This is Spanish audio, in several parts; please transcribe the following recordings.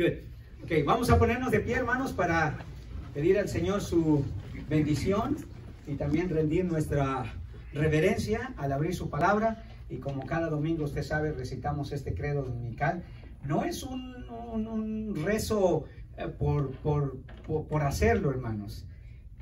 Good. Ok, vamos a ponernos de pie, hermanos, para pedir al Señor su bendición y también rendir nuestra reverencia al abrir su palabra. Y como cada domingo usted sabe, recitamos este credo dominical. No es un rezo por hacerlo, hermanos.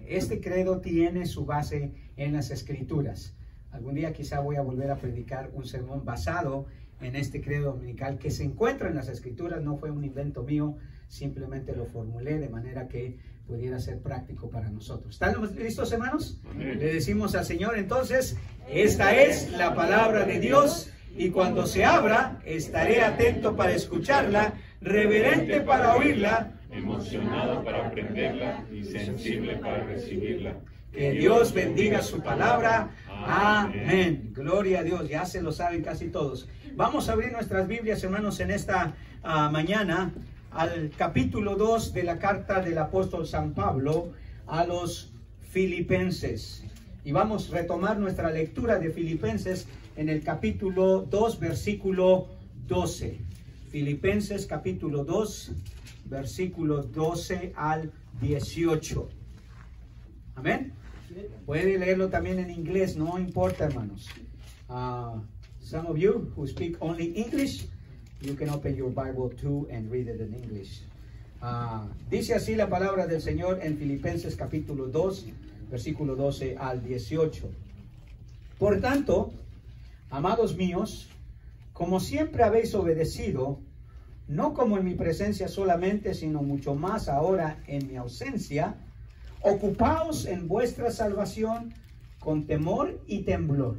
Este credo tiene su base en las Escrituras. Algún día quizá voy a volver a predicar un sermón basado en este credo dominical que se encuentra en las Escrituras. No fue un invento mío, simplemente lo formulé de manera que pudiera ser práctico para nosotros. ¿Están listos, hermanos? Amén. Le decimos al Señor entonces: esta es la palabra de Dios, y cuando se abra estaré atento para escucharla, reverente para oírla, emocionado para aprenderla y sensible para recibirla. Que Dios bendiga su palabra. Amén. Gloria a Dios. Ya se lo saben casi todos. Vamos a abrir nuestras Biblias, hermanos, en esta mañana al capítulo 2 de la carta del apóstol San Pablo a los Filipenses. Y vamos a retomar nuestra lectura de Filipenses en el capítulo 2, versículo 12. Filipenses capítulo 2, versículo 12 al 18. Amén. Puede leerlo también en inglés, no importa, hermanos. Some of you who speak only English, you can open your Bible too and read it in English. Dice así la palabra del Señor en Filipenses capítulo 2, versículo 12 al 18. Por tanto, amados míos, como siempre habéis obedecido, no como en mi presencia solamente, sino mucho más ahora en mi ausencia, ocupaos en vuestra salvación con temor y temblor,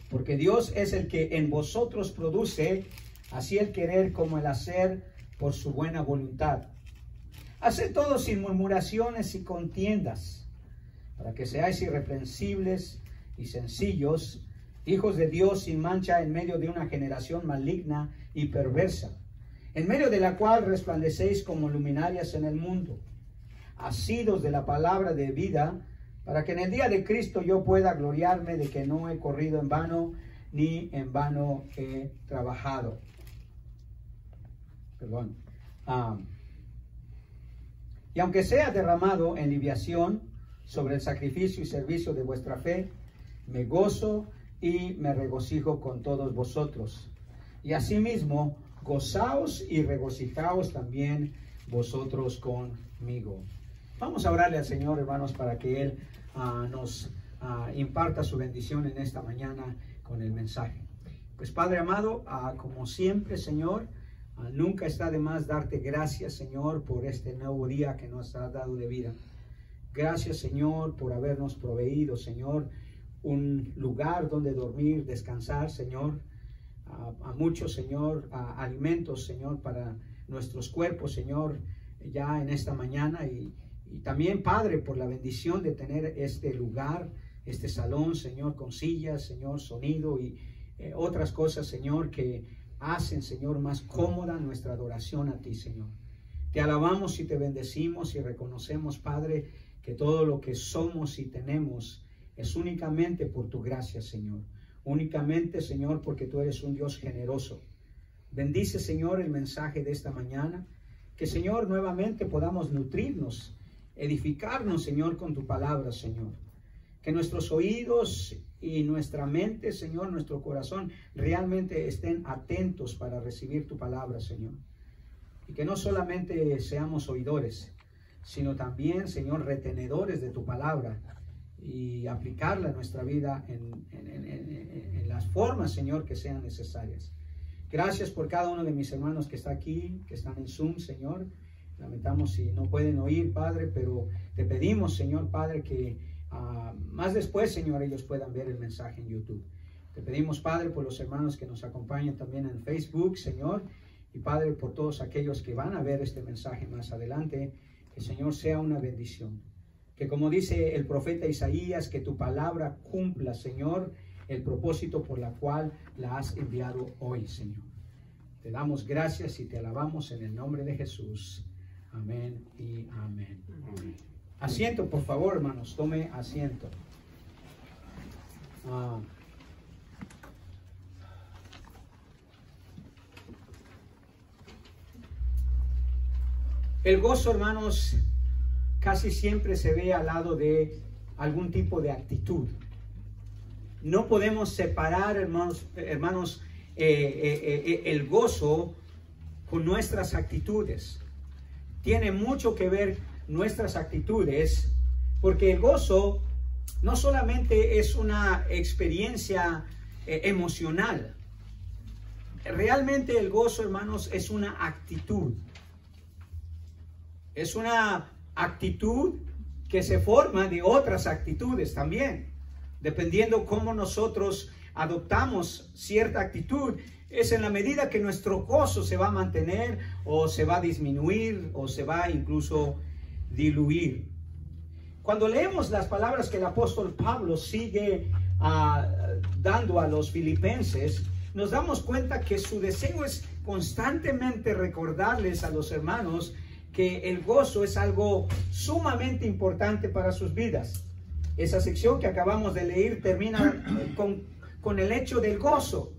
porque Dios es el que en vosotros produce así el querer como el hacer por su buena voluntad. Haced todo sin murmuraciones y contiendas, para que seáis irreprensibles y sencillos, hijos de Dios sin mancha en medio de una generación maligna y perversa, en medio de la cual resplandecéis como luminarias en el mundo, asidos de la palabra de vida, para que en el día de Cristo yo pueda gloriarme de que no he corrido en vano, ni en vano he trabajado. Perdón. Y aunque sea derramado en libación sobre el sacrificio y servicio de vuestra fe, me gozo y me regocijo con todos vosotros. Y asimismo, gozaos y regocijaos también vosotros conmigo. Vamos a orarle al Señor, hermanos, para que Él nos imparta su bendición en esta mañana con el mensaje. Pues Padre amado, como siempre, Señor, nunca está de más darte gracias, Señor, por este nuevo día que nos has dado de vida. Gracias, Señor, por habernos proveído, Señor, un lugar donde dormir, descansar, Señor. A muchos, Señor, alimentos, Señor, para nuestros cuerpos, Señor, ya en esta mañana. Y también, Padre, por la bendición de tener este lugar, este salón, Señor, con sillas, Señor, sonido y otras cosas, Señor, que hacen, Señor, más cómoda nuestra adoración a ti, Señor. Te alabamos y te bendecimos y reconocemos, Padre, que todo lo que somos y tenemos es únicamente por tu gracia, Señor. Únicamente, Señor, porque tú eres un Dios generoso. Bendice, Señor, el mensaje de esta mañana. Que, Señor, nuevamente podamos nutrirnos, edificarnos, Señor, con tu palabra, Señor. Que nuestros oídos y nuestra mente, Señor, nuestro corazón, realmente estén atentos para recibir tu palabra, Señor. Y que no solamente seamos oidores, sino también, Señor, retenedores de tu palabra y aplicarla a nuestra vida en las formas, Señor, que sean necesarias. Gracias por cada uno de mis hermanos que está aquí, que están en Zoom, Señor. Lamentamos si no pueden oír, Padre, pero te pedimos, Señor, Padre, que más después, Señor, ellos puedan ver el mensaje en YouTube. Te pedimos, Padre, por los hermanos que nos acompañan también en Facebook, Señor, y Padre, por todos aquellos que van a ver este mensaje más adelante, que, Señor, sea una bendición. Que, como dice el profeta Isaías, que tu palabra cumpla, Señor, el propósito por la cual la has enviado hoy, Señor. Te damos gracias y te alabamos en el nombre de Jesús. Amén y amén. Amén. Asiento, por favor, hermanos, tome asiento. El gozo, hermanos, casi siempre se ve al lado de algún tipo de actitud. No podemos separar, hermanos, el gozo con nuestras actitudes. Tiene mucho que ver nuestras actitudes, porque el gozo no solamente es una experiencia emocional. Realmente el gozo, hermanos, es una actitud. Es una actitud que se forma de otras actitudes también. Dependiendo cómo nosotros adoptamos cierta actitud, es en la medida que nuestro gozo se va a mantener o se va a disminuir o se va incluso diluir. Cuando leemos las palabras que el apóstol Pablo sigue dando a los filipenses, nos damos cuenta que su deseo es constantemente recordarles a los hermanos que el gozo es algo sumamente importante para sus vidas. Esa sección que acabamos de leer termina con el hecho del gozo.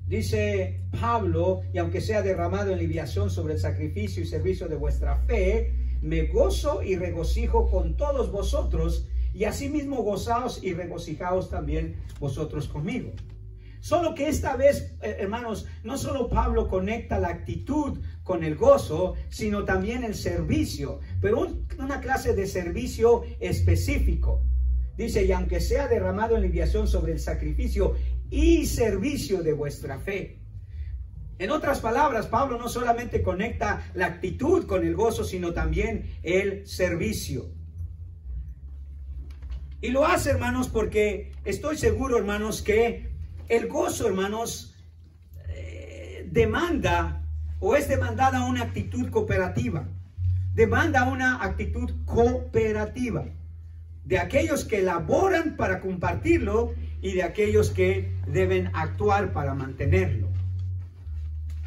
Dice Pablo, y aunque sea derramado en libación sobre el sacrificio y servicio de vuestra fe, me gozo y regocijo con todos vosotros, y asimismo gozaos y regocijaos también vosotros conmigo. Solo que esta vez, hermanos, no solo Pablo conecta la actitud con el gozo, sino también el servicio, pero una clase de servicio específico. Dice, y aunque sea derramado en libación sobre el sacrificio y servicio de vuestra fe. En otras palabras, Pablo no solamente conecta la actitud con el gozo, sino también el servicio. Y lo hace, hermanos, porque estoy seguro, hermanos, que el gozo, hermanos, demanda o es demandada una actitud cooperativa. Demanda una actitud cooperativa de aquellos que laboran para compartirlo y de aquellos que deben actuar para mantenerlo.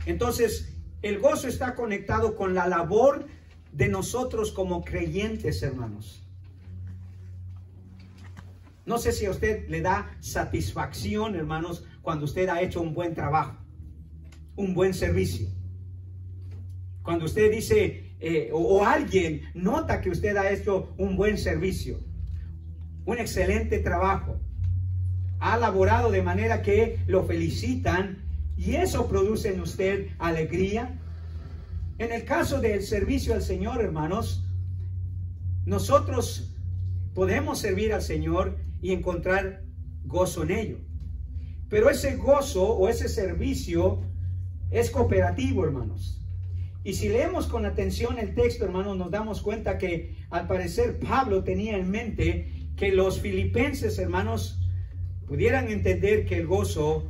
Entonces, el gozo está conectado con la labor de nosotros como creyentes, hermanos. No sé si a usted le da satisfacción, hermanos, cuando usted ha hecho un buen trabajo, un buen servicio. Cuando usted dice, o alguien nota que usted ha hecho un buen servicio, un excelente trabajo, ha laborado de manera que lo felicitan y eso produce en usted alegría. En el caso del servicio al Señor, hermanos, nosotros podemos servir al Señor y encontrar gozo en ello. Pero ese gozo o ese servicio es cooperativo, hermanos. Y si leemos con atención el texto, hermanos, nos damos cuenta que al parecer Pablo tenía en mente que los filipenses, hermanos, pudieran entender que el gozo,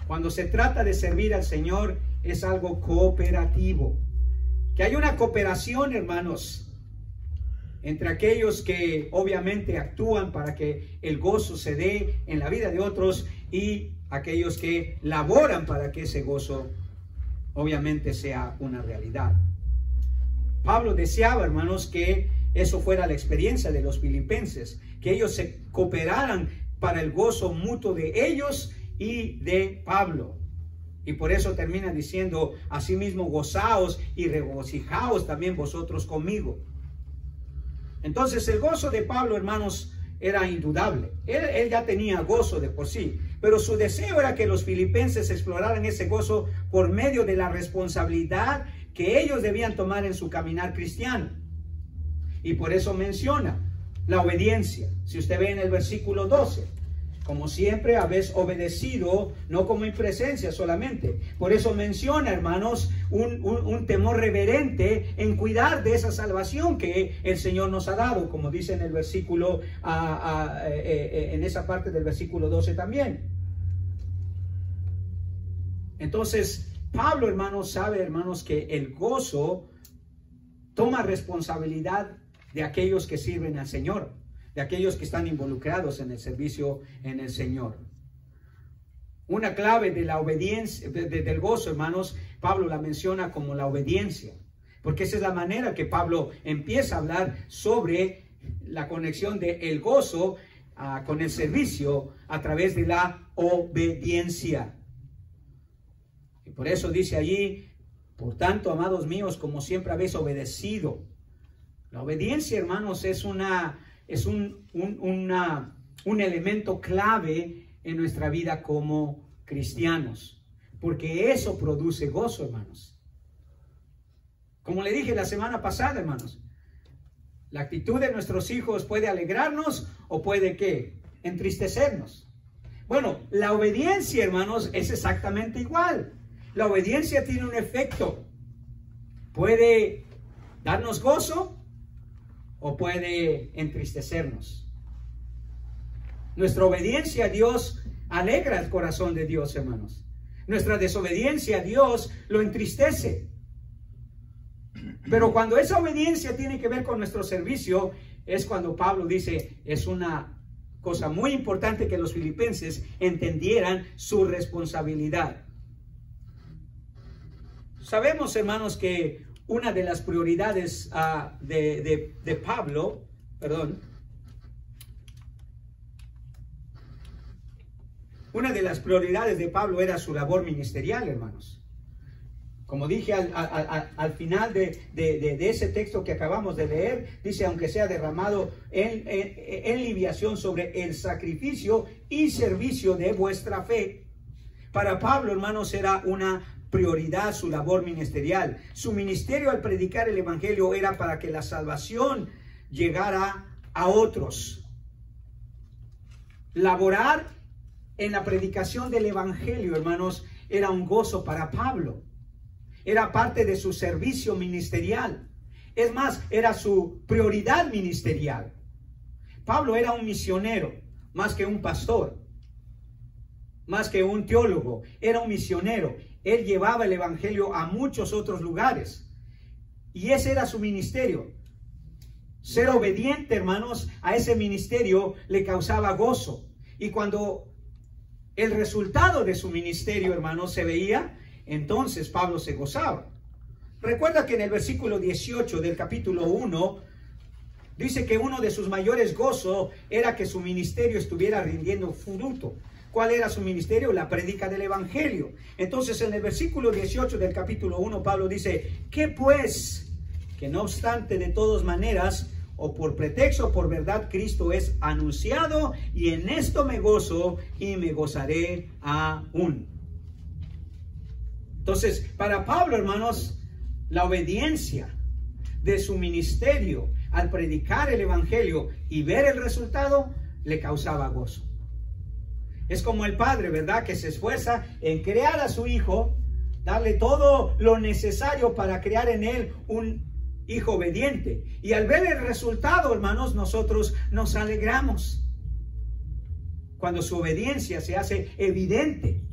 cuando se trata de servir al Señor, es algo cooperativo. Que hay una cooperación, hermanos, entre aquellos que obviamente actúan para que el gozo se dé en la vida de otros y aquellos que laboran para que ese gozo obviamente sea una realidad. Pablo deseaba, hermanos, que eso fuera la experiencia de los filipenses, que ellos se cooperaran para el gozo mutuo de ellos y de Pablo. Y por eso termina diciendo, asimismo gozaos y regocijaos también vosotros conmigo. Entonces el gozo de Pablo, hermanos, era indudable. Él ya tenía gozo de por sí, pero su deseo era que los filipenses exploraran ese gozo por medio de la responsabilidad que ellos debían tomar en su caminar cristiano. Y por eso menciona la obediencia. Si usted ve en el versículo 12, como siempre habéis obedecido, no como en presencia solamente. Por eso menciona, hermanos, un temor reverente en cuidar de esa salvación que el Señor nos ha dado, como dice en el versículo, en esa parte del versículo 12 también. Entonces, Pablo, hermanos, sabe, hermanos, que el gozo toma responsabilidad de aquellos que sirven al Señor, de aquellos que están involucrados en el servicio en el Señor. Una clave de la obediencia, del gozo, hermanos, Pablo la menciona como la obediencia, porque esa es la manera que Pablo empieza a hablar sobre la conexión del gozo con el servicio a través de la obediencia. Y por eso dice allí, Por tanto, amados míos, como siempre habéis obedecido. La obediencia, hermanos, es un elemento clave en nuestra vida como cristianos, porque eso produce gozo, hermanos. Como le dije la semana pasada, hermanos, la actitud de nuestros hijos puede alegrarnos o puede, ¿qué?, entristecernos. Bueno, la obediencia, hermanos, es exactamente igual. La obediencia tiene un efecto. Puede darnos gozo o puede entristecernos. Nuestra obediencia a Dios alegra el corazón de Dios, hermanos. Nuestra desobediencia a Dios lo entristece. Pero cuando esa obediencia tiene que ver con nuestro servicio, es cuando Pablo dice, es una cosa muy importante que los filipenses entendieran su responsabilidad. Sabemos, hermanos, que una de las prioridades de Pablo, una de las prioridades de Pablo era su labor ministerial, hermanos. Como dije al final de ese texto que acabamos de leer, dice, aunque sea derramado en libación sobre el sacrificio y servicio de vuestra fe. Para Pablo, hermanos, era una prioridad su labor ministerial. Su ministerio al predicar el evangelio era para que la salvación llegara a otros. Laborar en la predicación del evangelio, hermanos, era un gozo para Pablo. Era parte de su servicio ministerial. Es más, era su prioridad ministerial. Pablo era un misionero, más que un pastor, más que un teólogo. Era un misionero. Él llevaba el evangelio a muchos otros lugares. Y ese era su ministerio. Ser obediente, hermanos, a ese ministerio le causaba gozo. Y cuando el resultado de su ministerio, hermanos, se veía, entonces Pablo se gozaba. Recuerda que en el versículo 18 del capítulo 1 dice que uno de sus mayores gozos era que su ministerio estuviera rindiendo fruto. ¿Cuál era su ministerio? La prédica del evangelio. Entonces en el versículo 18 del capítulo 1 Pablo dice, ¿qué pues? Que no obstante, de todas maneras, o por pretexto o por verdad, Cristo es anunciado, y en esto me gozo y me gozaré aún. Entonces, para Pablo, hermanos, la obediencia de su ministerio al predicar el evangelio y ver el resultado le causaba gozo. Es como el padre, ¿verdad?, que se esfuerza en crear a su hijo, darle todo lo necesario para crear en él un hijo obediente. Y al ver el resultado, hermanos, nosotros nos alegramos cuando su obediencia se hace evidente.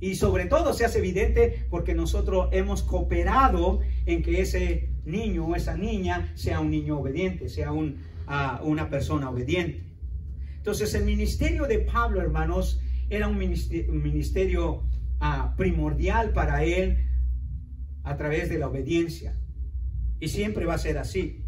Y sobre todo se hace evidente porque nosotros hemos cooperado en que ese niño o esa niña sea un niño obediente, sea una persona obediente. Entonces el ministerio de Pablo, hermanos, era un ministerio primordial para él a través de la obediencia. Y siempre va a ser así.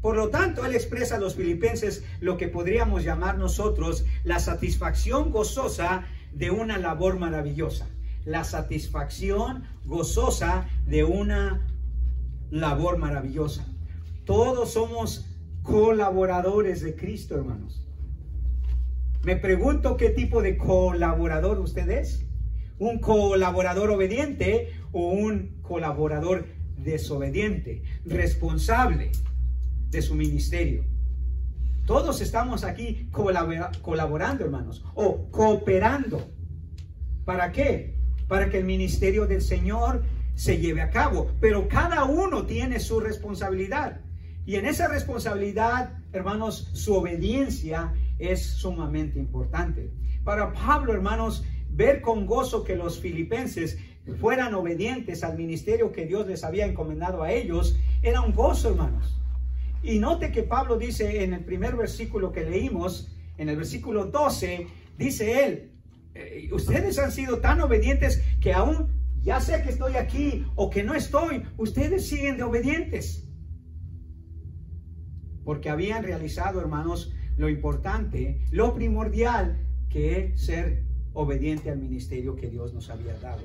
Por lo tanto, él expresa a los filipenses lo que podríamos llamar nosotros la satisfacción gozosa de una labor maravillosa. La satisfacción gozosa de una labor maravillosa. Todos somos colaboradores de Cristo, hermanos. Me pregunto qué tipo de colaborador usted es. ¿Un colaborador obediente o un colaborador desobediente, responsable de su ministerio? Todos estamos aquí colaborando, hermanos, o cooperando. ¿Para qué? Para que el ministerio del Señor se lleve a cabo. Pero cada uno tiene su responsabilidad. Y en esa responsabilidad, hermanos, su obediencia es sumamente importante. Para Pablo, hermanos, ver con gozo que los filipenses fueran obedientes al ministerio que Dios les había encomendado a ellos, era un gozo, hermanos. Y note que Pablo dice en el primer versículo que leímos, en el versículo 12, dice él, ustedes han sido tan obedientes que aún, ya sea que estoy aquí o que no estoy, ustedes siguen de obedientes. Porque habían realizado, hermanos, lo importante, lo primordial, que es ser obediente al ministerio que Dios nos había dado.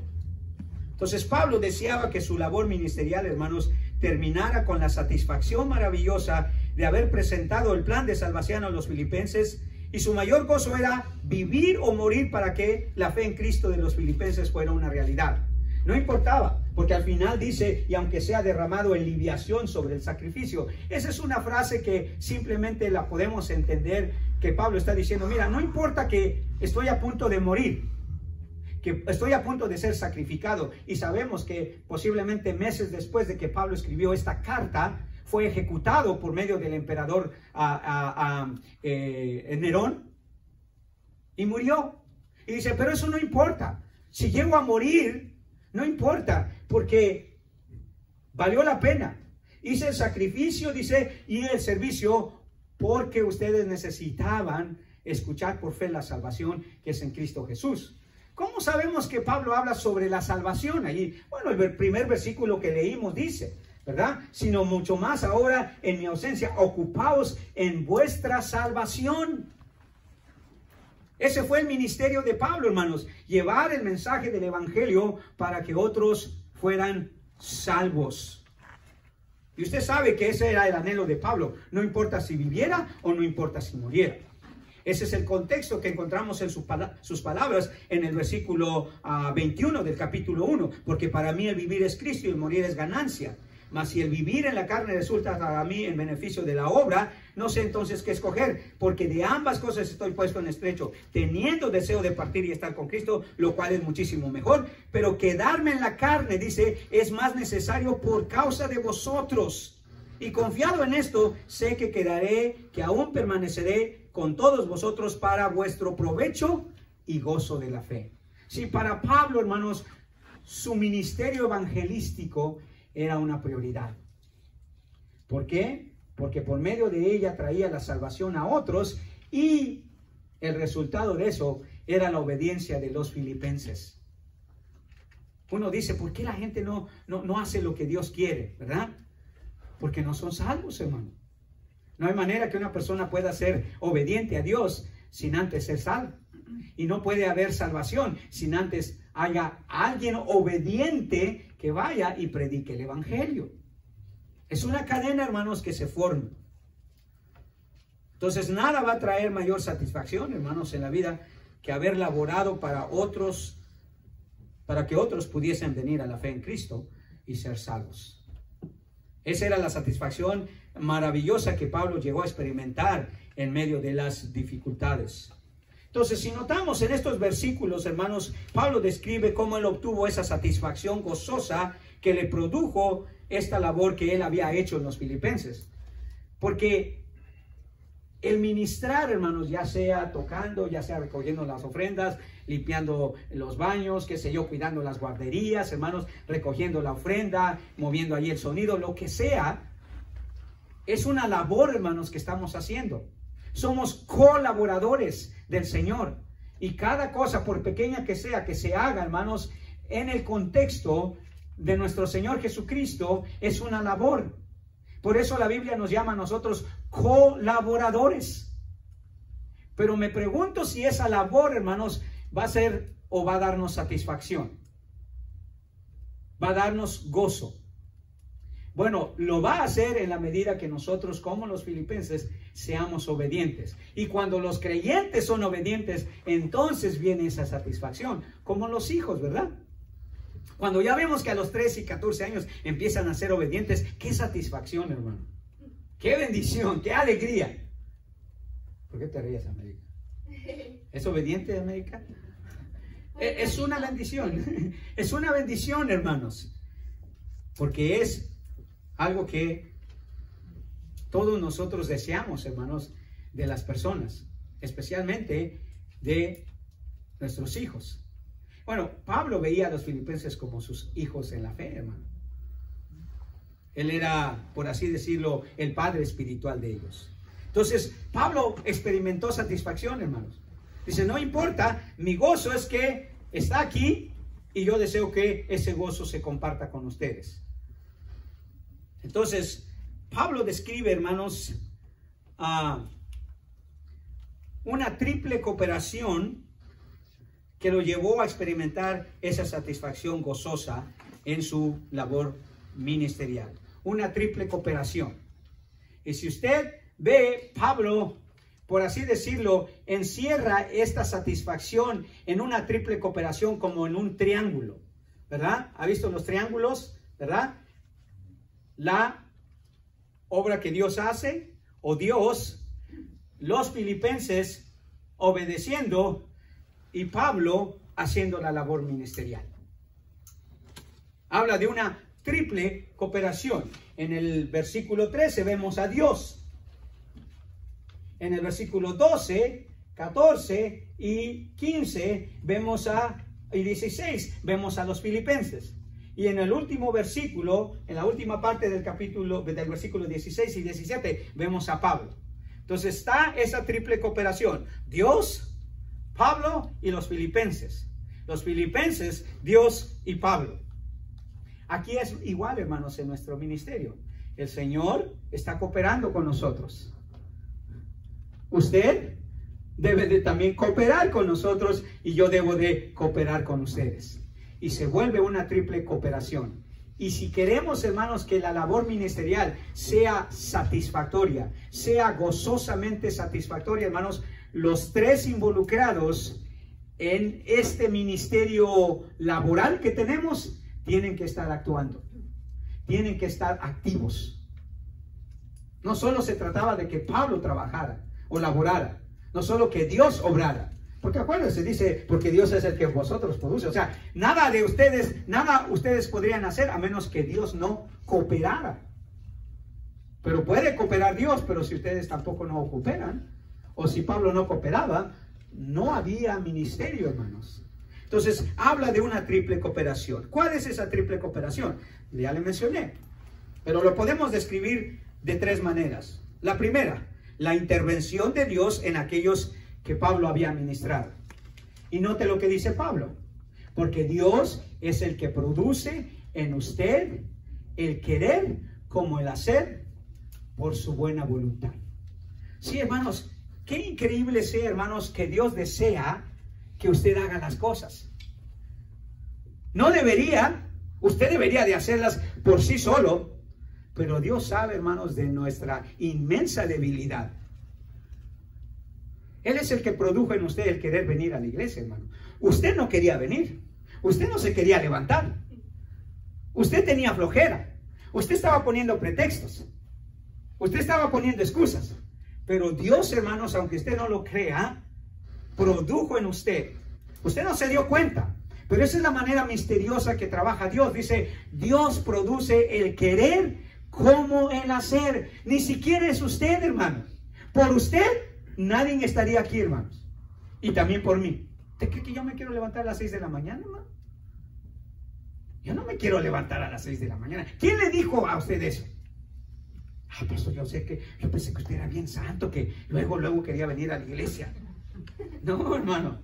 Entonces Pablo deseaba que su labor ministerial, hermanos, terminara con la satisfacción maravillosa de haber presentado el plan de salvación a los filipenses, y su mayor gozo era vivir o morir para que la fe en Cristo de los filipenses fuera una realidad. No importaba, porque al final dice, y aunque sea derramado en libación sobre el sacrificio. Esa es una frase que simplemente la podemos entender, que Pablo está diciendo, mira, no importa que estoy a punto de morir, que estoy a punto de ser sacrificado. Y sabemos que posiblemente meses después de que Pablo escribió esta carta, fue ejecutado por medio del emperador Nerón, y murió. Y dice, pero eso no importa. Si llego a morir, no importa, porque valió la pena. Hice el sacrificio, dice, y el servicio, porque ustedes necesitaban escuchar por fe la salvación que es en Cristo Jesús. ¿Cómo sabemos que Pablo habla sobre la salvación allí? Bueno, el primer versículo que leímos dice, ¿verdad? Sino mucho más ahora en mi ausencia, ocupaos en vuestra salvación. Ese fue el ministerio de Pablo, hermanos, llevar el mensaje del evangelio para que otros fueran salvos. Y usted sabe que ese era el anhelo de Pablo, no importa si viviera o no importa si muriera. Ese es el contexto que encontramos en sus palabras en el versículo 21 del capítulo 1. Porque para mí el vivir es Cristo y el morir es ganancia. Mas si el vivir en la carne resulta para mí en beneficio de la obra, no sé entonces qué escoger, porque de ambas cosas estoy puesto en estrecho, teniendo deseo de partir y estar con Cristo, lo cual es muchísimo mejor. Pero quedarme en la carne, dice, es más necesario por causa de vosotros. Y confiado en esto, sé que quedaré, que aún permaneceré con todos vosotros para vuestro provecho y gozo de la fe. Sí, para Pablo, hermanos, su ministerio evangelístico era una prioridad. ¿Por qué? Porque por medio de ella traía la salvación a otros, y el resultado de eso era la obediencia de los filipenses. Uno dice, ¿por qué la gente no hace lo que Dios quiere? ¿Verdad? Porque no son salvos, hermano. No hay manera que una persona pueda ser obediente a Dios sin antes ser salvo. Y no puede haber salvación sin antes haya alguien obediente que vaya y predique el evangelio. Es una cadena, hermanos, que se forma. Entonces nada va a traer mayor satisfacción, hermanos, en la vida que haber laborado para otros, para que otros pudiesen venir a la fe en Cristo y ser salvos. Esa era la satisfacción maravillosa que Pablo llegó a experimentar en medio de las dificultades. Entonces, si notamos en estos versículos, hermanos, Pablo describe cómo él obtuvo esa satisfacción gozosa que le produjo esta labor que él había hecho en los filipenses. Porque el ministrar, hermanos, ya sea tocando, ya sea recogiendo las ofrendas, limpiando los baños, qué sé yo, cuidando las guarderías, hermanos, recogiendo la ofrenda, moviendo ahí el sonido, lo que sea, es una labor, hermanos, que estamos haciendo. Somos colaboradores del Señor, y cada cosa, por pequeña que sea, que se haga, hermanos, en el contexto de nuestro Señor Jesucristo, es una labor. Por eso la Biblia nos llama a nosotros colaboradores. Pero me pregunto si esa labor, hermanos, va a ser o va a darnos satisfacción, va a darnos gozo. Bueno, lo va a hacer en la medida que nosotros, como los filipenses, seamos obedientes. Y cuando los creyentes son obedientes, entonces viene esa satisfacción, como los hijos, ¿verdad? Cuando ya vemos que a los 13 y 14 años empiezan a ser obedientes, qué satisfacción, hermano. Qué bendición, qué alegría. ¿Por qué te ríes, América? ¿Es obediente, América? Es una bendición. Es una bendición, hermanos. Porque es algo que todos nosotros deseamos, hermanos, de las personas, especialmente de nuestros hijos. Bueno, Pablo veía a los filipenses como sus hijos en la fe, hermano. Él era, por así decirlo, el padre espiritual de ellos. Entonces, Pablo experimentó satisfacción, hermanos. Dice, no importa, mi gozo es que está aquí y yo deseo que ese gozo se comparta con ustedes. Entonces, Pablo describe, hermanos, una triple cooperación que lo llevó a experimentar esa satisfacción gozosa en su labor ministerial. Una triple cooperación. Y si usted ve, Pablo, por así decirlo, encierra esta satisfacción en una triple cooperación como en un triángulo, ¿verdad? ¿Ha visto los triángulos? ¿Verdad? La obra que Dios hace, o Dios, los filipenses obedeciendo y Pablo haciendo la labor ministerial. Habla de una triple cooperación. En el versículo 13 vemos a Dios. En el versículo 12, 14 y 15 y 16 vemos a los filipenses. Y en el último versículo, en la última parte del capítulo, del versículo 16 y 17, vemos a Pablo. Entonces está esa triple cooperación. Dios, Pablo y los filipenses. Los filipenses, Dios y Pablo. Aquí es igual, hermanos, en nuestro ministerio. El Señor está cooperando con nosotros. Usted debe de también cooperar con nosotros y yo debo de cooperar con ustedes. Y se vuelve una triple cooperación. Y si queremos, hermanos, que la labor ministerial sea satisfactoria, sea gozosamente satisfactoria, hermanos, los tres involucrados en este ministerio laboral que tenemos tienen que estar actuando, tienen que estar activos. No solo se trataba de que Pablo trabajara o laborara, no solo que Dios obrara, porque acuérdense, dice, porque Dios es el que vosotros produce. O sea, nada ustedes podrían hacer a menos que Dios no cooperara. Pero puede cooperar Dios, pero si ustedes tampoco no cooperan, o si Pablo no cooperaba, no había ministerio, hermanos. Entonces, habla de una triple cooperación. ¿Cuál es esa triple cooperación? Ya le mencioné, pero lo podemos describir de tres maneras. La primera, la intervención de Dios en aquellos que Pablo había ministrado. Y note lo que dice Pablo, porque Dios es el que produce en usted el querer como el hacer por su buena voluntad. Sí, hermanos, qué increíble sea, hermanos, que Dios desea que usted haga las cosas. No debería, usted debería de hacerlas por sí solo, pero Dios sabe, hermanos, de nuestra inmensa debilidad. Él es el que produjo en usted el querer venir a la iglesia, hermano. Usted no quería venir. Usted no se quería levantar. Usted tenía flojera. Usted estaba poniendo pretextos. Usted estaba poniendo excusas. Pero Dios, hermanos, aunque usted no lo crea, produjo en usted. Usted no se dio cuenta. Pero esa es la manera misteriosa que trabaja Dios. Dice, Dios produce el querer como el hacer. Ni siquiera es usted, hermano. Por usted nadie estaría aquí, hermanos. Y también por mí. ¿Usted cree que yo me quiero levantar a las 6 de la mañana, hermano? Yo no me quiero levantar a las 6 de la mañana. ¿Quién le dijo a usted eso? Ah, pastor, yo pensé que usted era bien santo, que luego quería venir a la iglesia. No, hermano.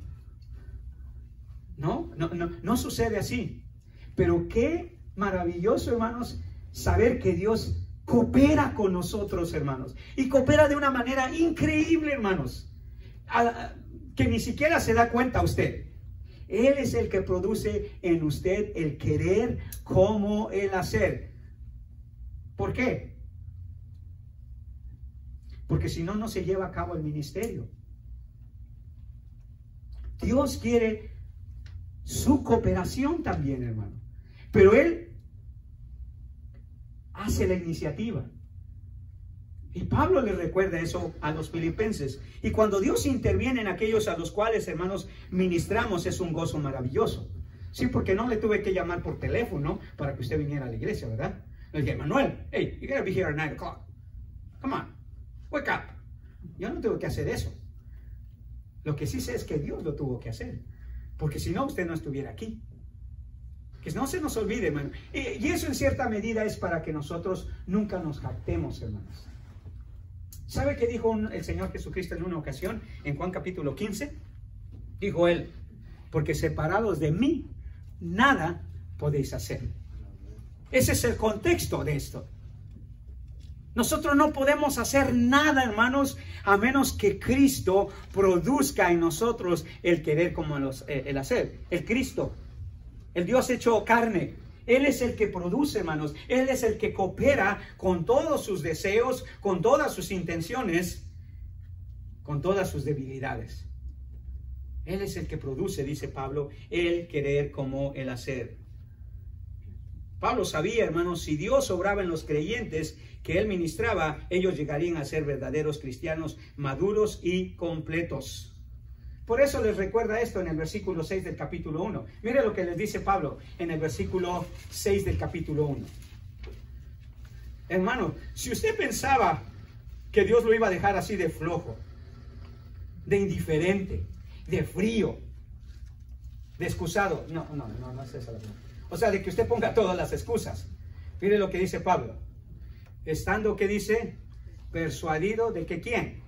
No sucede así. Pero qué maravilloso, hermanos, saber que Dios coopera con nosotros, hermanos, y coopera de una manera increíble, hermanos, que ni siquiera se da cuenta usted. Él es el que produce en usted el querer como el hacer. ¿Por qué? Porque si no, no se lleva a cabo el ministerio. Dios quiere su cooperación también, hermano, pero Él hace la iniciativa. Y Pablo le recuerda eso a los filipenses. Y cuando Dios interviene en aquellos a los cuales, hermanos, ministramos, es un gozo maravilloso. Sí, porque no le tuve que llamar por teléfono para que usted viniera a la iglesia, ¿verdad? Le dije, Manuel, hey, you gotta be here at 9 o'clock. Come on, wake up. Yo no tuve que hacer eso. Lo que sí sé es que Dios lo tuvo que hacer. Porque si no, usted no estuviera aquí. Que no se nos olvide, hermano. Y eso en cierta medida es para que nosotros nunca nos jactemos, hermanos. ¿Sabe qué dijo el Señor Jesucristo en una ocasión? En Juan capítulo 15. Dijo Él, porque separados de mí, nada podéis hacer. Ese es el contexto de esto. Nosotros no podemos hacer nada, hermanos, a menos que Cristo produzca en nosotros el querer como el hacer. El Cristo, el Dios hecho carne. Él es el que produce, hermanos. Él es el que coopera con todos sus deseos, con todas sus intenciones, con todas sus debilidades. Él es el que produce, dice Pablo, el querer como el hacer. Pablo sabía, hermanos, si Dios obraba en los creyentes que él ministraba, ellos llegarían a ser verdaderos cristianos maduros y completos. Por eso les recuerda esto en el versículo 6 del capítulo 1. Mire lo que les dice Pablo en el versículo 6 del capítulo 1. Hermano, si usted pensaba que Dios lo iba a dejar así de flojo, de indiferente, de frío, de excusado, no es esa la palabra. O sea, de que usted ponga todas las excusas. Mire lo que dice Pablo. Estando, ¿qué dice? Persuadido de que ¿quién?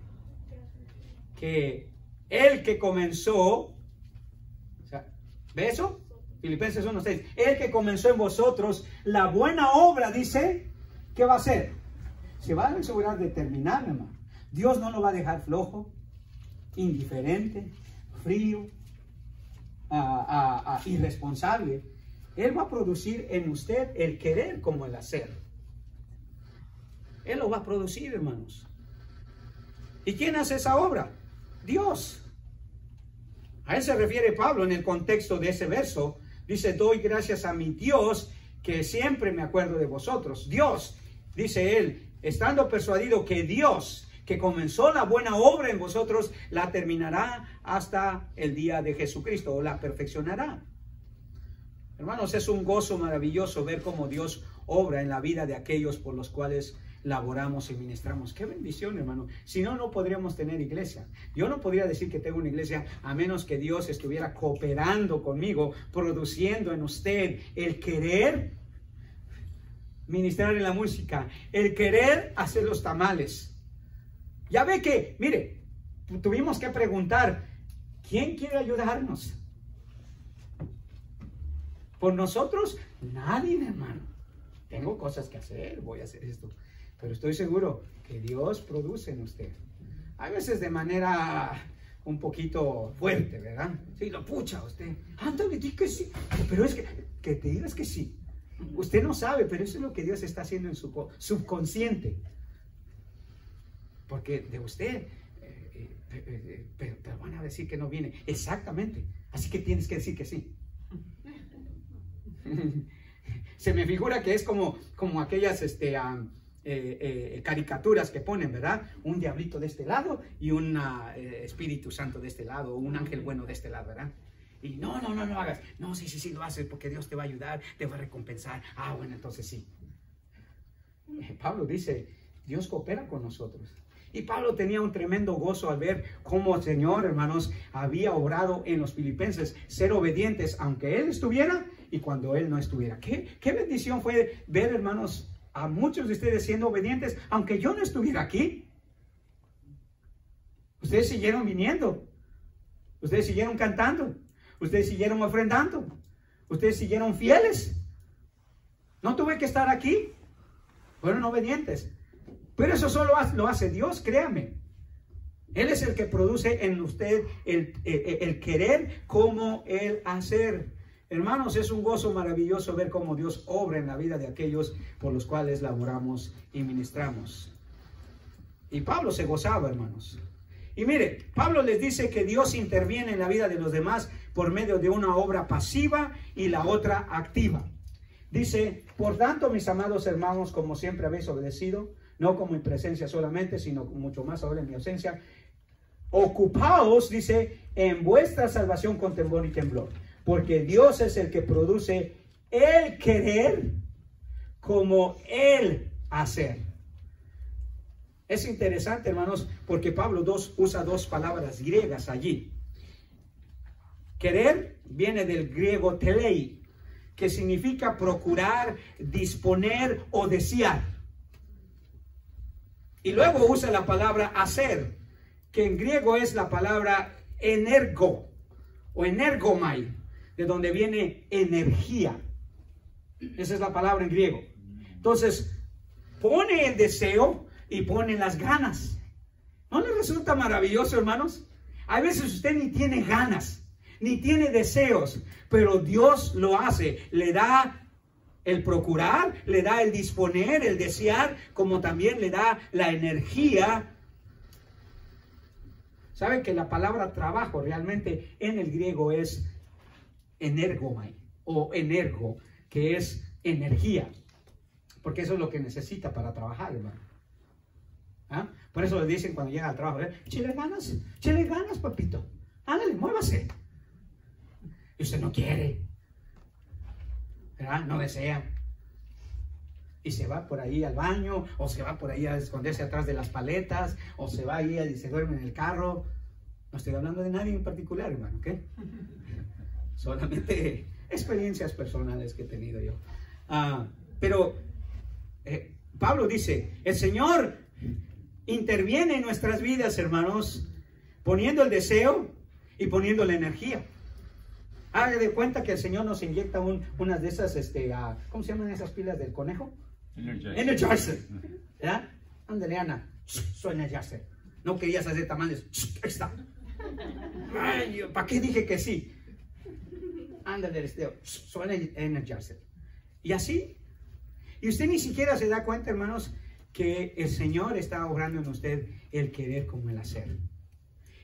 Que el que comenzó, o sea, ¿ve eso? Filipenses 1:6. El que comenzó en vosotros la buena obra, dice, ¿qué va a hacer? Se va a asegurar de terminar, hermano. Dios no lo va a dejar flojo, indiferente, frío, irresponsable. Él va a producir en usted el querer como el hacer. Él lo va a producir, hermanos. ¿Y quién hace esa obra? Dios. A él se refiere Pablo en el contexto de ese verso. Dice, doy gracias a mi Dios, que siempre me acuerdo de vosotros. Dios, dice él, estando persuadido que Dios, que comenzó la buena obra en vosotros, la terminará hasta el día de Jesucristo, o la perfeccionará. Hermanos, es un gozo maravilloso ver cómo Dios obra en la vida de aquellos por los cuales laboramos y ministramos. ¡Qué bendición, hermano! Si no, no podríamos tener iglesia. Yo no podría decir que tengo una iglesia a menos que Dios estuviera cooperando conmigo, produciendo en usted el querer ministrar en la música, el querer hacer los tamales. Ya ve que, mire, tuvimos que preguntar, ¿quién quiere ayudarnos? Por nosotros, nadie, hermano. Tengo cosas que hacer, voy a hacer esto. Pero estoy seguro que Dios produce en usted. A veces de manera un poquito fuerte, ¿verdad? Sí, lo pucha usted. Ándale, di que sí. Pero es que te digas que sí. Usted no sabe, pero eso es lo que Dios está haciendo en su subconsciente. Porque de usted, pero van a decir que no viene. Exactamente. Así que tienes que decir que sí. Se me figura que es como aquellas caricaturas que ponen, ¿verdad? Un diablito de este lado y un Espíritu Santo de este lado, un ángel bueno de este lado, ¿verdad? Y no hagas. No, sí, lo haces porque Dios te va a ayudar, te va a recompensar. Ah, bueno, entonces sí. Pablo dice, Dios coopera con nosotros. Y Pablo tenía un tremendo gozo al ver cómo el Señor, hermanos, había obrado en los filipenses, ser obedientes, aunque Él estuviera y cuando Él no estuviera. ¿Qué bendición fue ver, hermanos, a muchos de ustedes siendo obedientes, aunque yo no estuviera aquí? Ustedes siguieron viniendo, ustedes siguieron cantando, ustedes siguieron ofrendando, ustedes siguieron fieles. No tuve que estar aquí, fueron obedientes. Pero eso solo lo hace Dios, créame. Él es el que produce en usted el querer como el hacer. Hermanos, es un gozo maravilloso ver cómo Dios obra en la vida de aquellos por los cuales laboramos y ministramos. Y Pablo se gozaba, hermanos. Y mire, Pablo les dice que Dios interviene en la vida de los demás por medio de una obra pasiva y la otra activa. Dice, por tanto, mis amados hermanos, como siempre habéis obedecido, no como en presencia solamente, sino mucho más ahora en mi ausencia, ocupaos, dice, en vuestra salvación con temor y temblor, porque Dios es el que produce el querer como el hacer. Es interesante, hermanos, porque Pablo usa dos palabras griegas allí. Querer viene del griego telei, que significa procurar, disponer o desear. Y luego usa la palabra hacer, que en griego es la palabra energo o energomai, de donde viene energía. Esa es la palabra en griego. Entonces, pone el deseo y pone las ganas. ¿No les resulta maravilloso, hermanos? A veces usted ni tiene ganas, ni tiene deseos, pero Dios lo hace. Le da el procurar, le da el disponer, el desear, como también le da la energía. ¿Saben que la palabra trabajo realmente en el griego es energomai o energo, que es energía? Porque eso es lo que necesita para trabajar, hermano. ¿Ah? Por eso le dicen cuando llega al trabajo, échale ganas, papito. Ándale, muévase. Y usted no quiere, ¿verdad? No desea. Y se va por ahí al baño, o se va por ahí a esconderse atrás de las paletas, o se va ahí y se duerme en el carro. No estoy hablando de nadie en particular, hermano, ¿ok? Solamente experiencias personales que he tenido yo. Pero Pablo dice, el Señor interviene en nuestras vidas, hermanos, poniendo el deseo y poniendo la energía. Haga de cuenta que el Señor nos inyecta unas de esas, ¿cómo se llaman esas pilas del conejo? Energizer. ¿Ya? Ándale, Ana, soy Energizer. No querías hacer tamales. Ahí está. Ay, ¿para qué dije que sí? Ándale, soy Energizer. Y así. Y usted ni siquiera se da cuenta, hermanos, que el Señor está obrando en usted el querer como el hacer.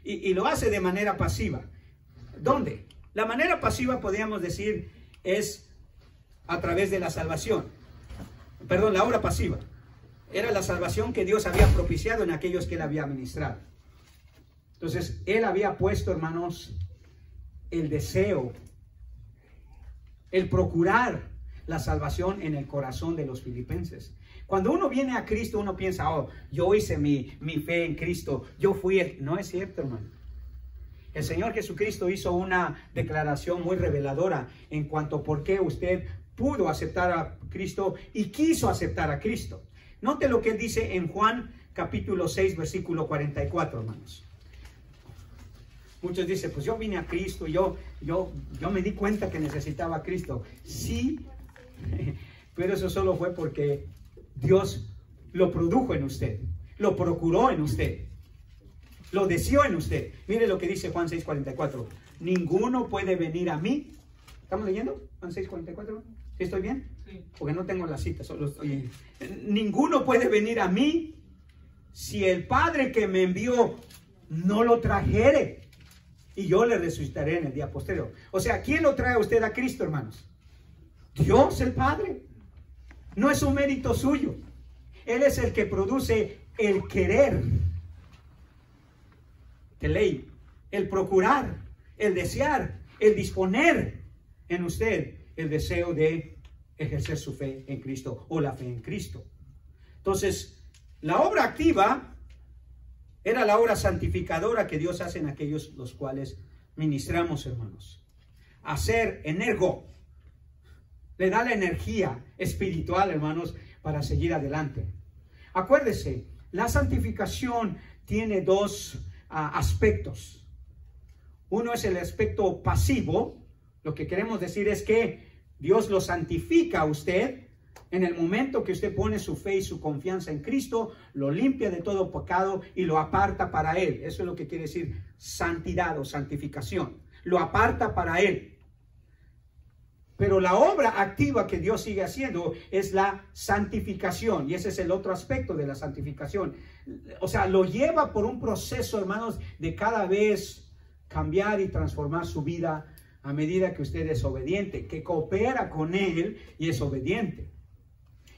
Y lo hace de manera pasiva. ¿Dónde? La manera pasiva, podríamos decir, es a través de la salvación. Perdón, la obra pasiva. Era la salvación que Dios había propiciado en aquellos que Él había ministrado. Entonces, Él había puesto, hermanos, el deseo, el procurar la salvación en el corazón de los filipenses. Cuando uno viene a Cristo, uno piensa, oh, yo hice mi fe en Cristo, yo fui. No es cierto, hermano. El Señor Jesucristo hizo una declaración muy reveladora en cuanto a por qué usted pudo aceptar a Cristo y quiso aceptar a Cristo. Note lo que Él dice en Juan capítulo 6, versículo 44, hermanos. Muchos dicen, pues yo vine a Cristo, yo me di cuenta que necesitaba a Cristo. Sí, pero eso solo fue porque Dios lo produjo en usted, lo procuró en usted, lo deseó en usted. Mire lo que dice Juan 6:44. Ninguno puede venir a mí. ¿Estamos leyendo? Juan 6:44. ¿Sí estoy bien? Sí. Porque no tengo la cita, solo estoy. Ninguno puede venir a mí si el Padre que me envió no lo trajere, y yo le resucitaré en el día posterior. O sea, ¿quién lo trae a usted a Cristo, hermanos? Dios el Padre. No es un mérito suyo. Él es el que produce el querer, el procurar, el desear, el disponer en usted el deseo de ejercer su fe en Cristo o la fe en Cristo. Entonces, la obra activa era la obra santificadora que Dios hace en aquellos los cuales ministramos, hermanos. Hacer energo. Le da la energía espiritual, hermanos, para seguir adelante. Acuérdese, la santificación tiene dos aspectos. Uno es el aspecto pasivo. Lo que queremos decir es que Dios lo santifica a usted en el momento que usted pone su fe y su confianza en Cristo, lo limpia de todo pecado y lo aparta para Él. Eso es lo que quiere decir santidad o santificación. Lo aparta para Él. Pero la obra activa que Dios sigue haciendo es la santificación. Y ese es el otro aspecto de la santificación. O sea, lo lleva por un proceso, hermanos, de cada vez cambiar y transformar su vida a medida que usted es obediente, que coopera con Él y es obediente.